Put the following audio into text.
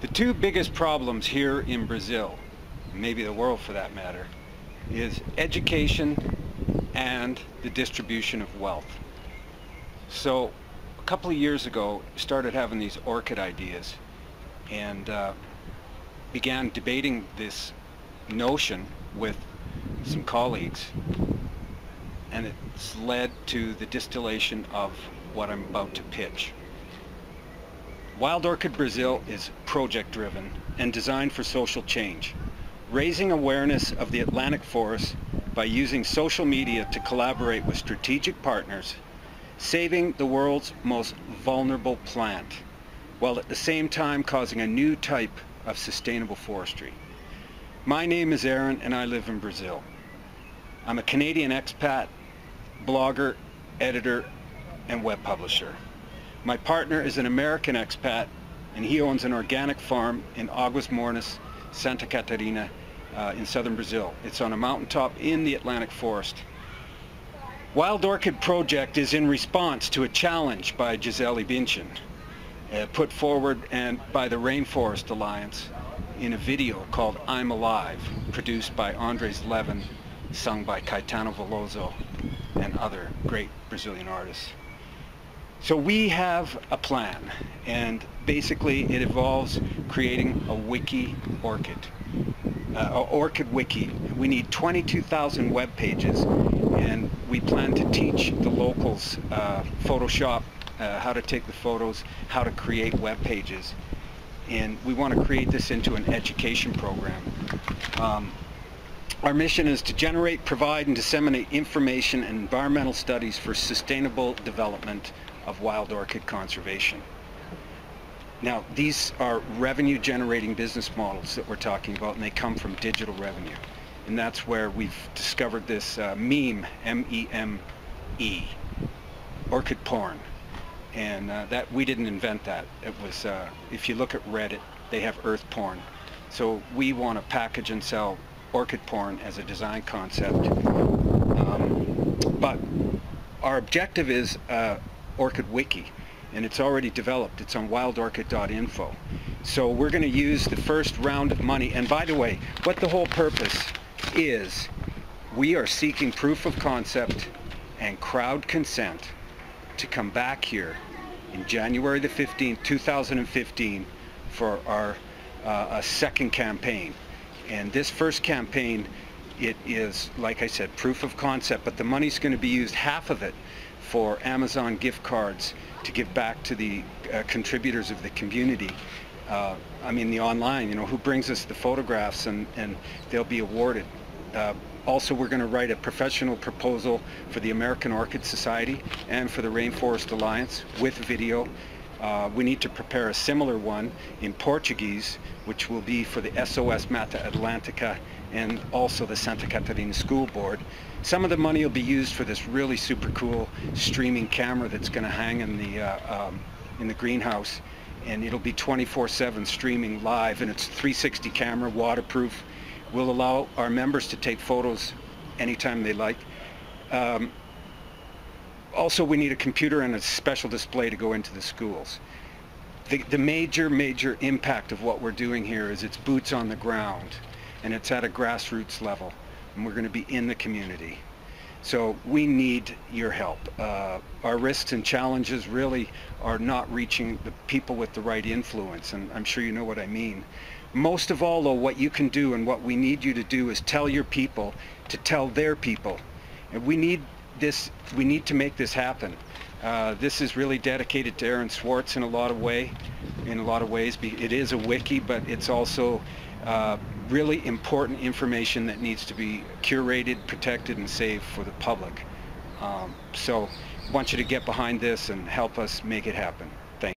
The two biggest problems here in Brazil, maybe the world for that matter, is education and the distribution of wealth. So a couple of years ago, started having these orchid ideas and began debating this notion with some colleagues, and it's led to the distillation of what I'm about to pitch. Wild Orchid Brazil is project-driven and designed for social change, raising awareness of the Atlantic forest by using social media to collaborate with strategic partners, saving the world's most vulnerable plant, while at the same time causing a new type of sustainable forestry. My name is Aaron and I live in Brazil. I'm a Canadian expat, blogger, editor, and web publisher. My partner is an American expat, and he owns an organic farm in Águas Mornas, Santa Catarina, in southern Brazil. It's on a mountaintop in the Atlantic forest. Wild Orchid Project is in response to a challenge by Gisele Bündchen, put forward and by the Rainforest Alliance in a video called I'm Alive, produced by Andres Levin, sung by Caetano Veloso and other great Brazilian artists. So we have a plan, and basically it involves creating a wiki orchid, orchid wiki. We need 22,000 web pages, and we plan to teach the locals Photoshop, how to take the photos, how to create web pages, and we want to create this into an education program. Our mission is to generate, provide, and disseminate information and environmental studies for sustainable development of wild orchid conservation. Now, these are revenue-generating business models that we're talking about, and they come from digital revenue. And that's where we've discovered this meme, M-E-M-E, orchid porn. And that we didn't invent that. It was, if you look at Reddit, they have earth porn. So we want to package and sell orchid porn as a design concept. But our objective is Orchid Wiki, and it's already developed. It's on wildorchid.info. So we're going to use the first round of money. And by the way, what the whole purpose is, we are seeking proof of concept and crowd consent to come back here in January the 15th, 2015 for our a second campaign. And this first campaign, it is, like I said, proof of concept, but the money's going to be used, half of it, for Amazon gift cards to give back to the contributors of the community. I mean, the online, you know, who brings us the photographs, and they'll be awarded. Also, we're going to write a professional proposal for the American Orchid Society and for the Rainforest Alliance with video. We need to prepare a similar one in Portuguese, which will be for the SOS Mata Atlantica and also the Santa Catarina School Board. Some of the money will be used for this really super cool streaming camera that's going to hang in the greenhouse, and it'll be 24/7 streaming live, and it's a 360 camera, waterproof. We'll allow our members to take photos anytime they like. Also, we need a computer and a special display to go into the schools. The major impact of what we're doing here is it's boots on the ground, and it's at a grassroots level, and we're going to be in the community. So we need your help. Our risks and challenges really are not reaching the people with the right influence, and I'm sure you know what I mean. Most of all, though, what you can do and what we need you to do is tell your people to tell their people. And we need this, we need to make this happen. This is really dedicated to Aaron Swartz in a lot of ways. It is a wiki, but it's also really important information that needs to be curated, protected, and saved for the public. So I want you to get behind this and help us make it happen.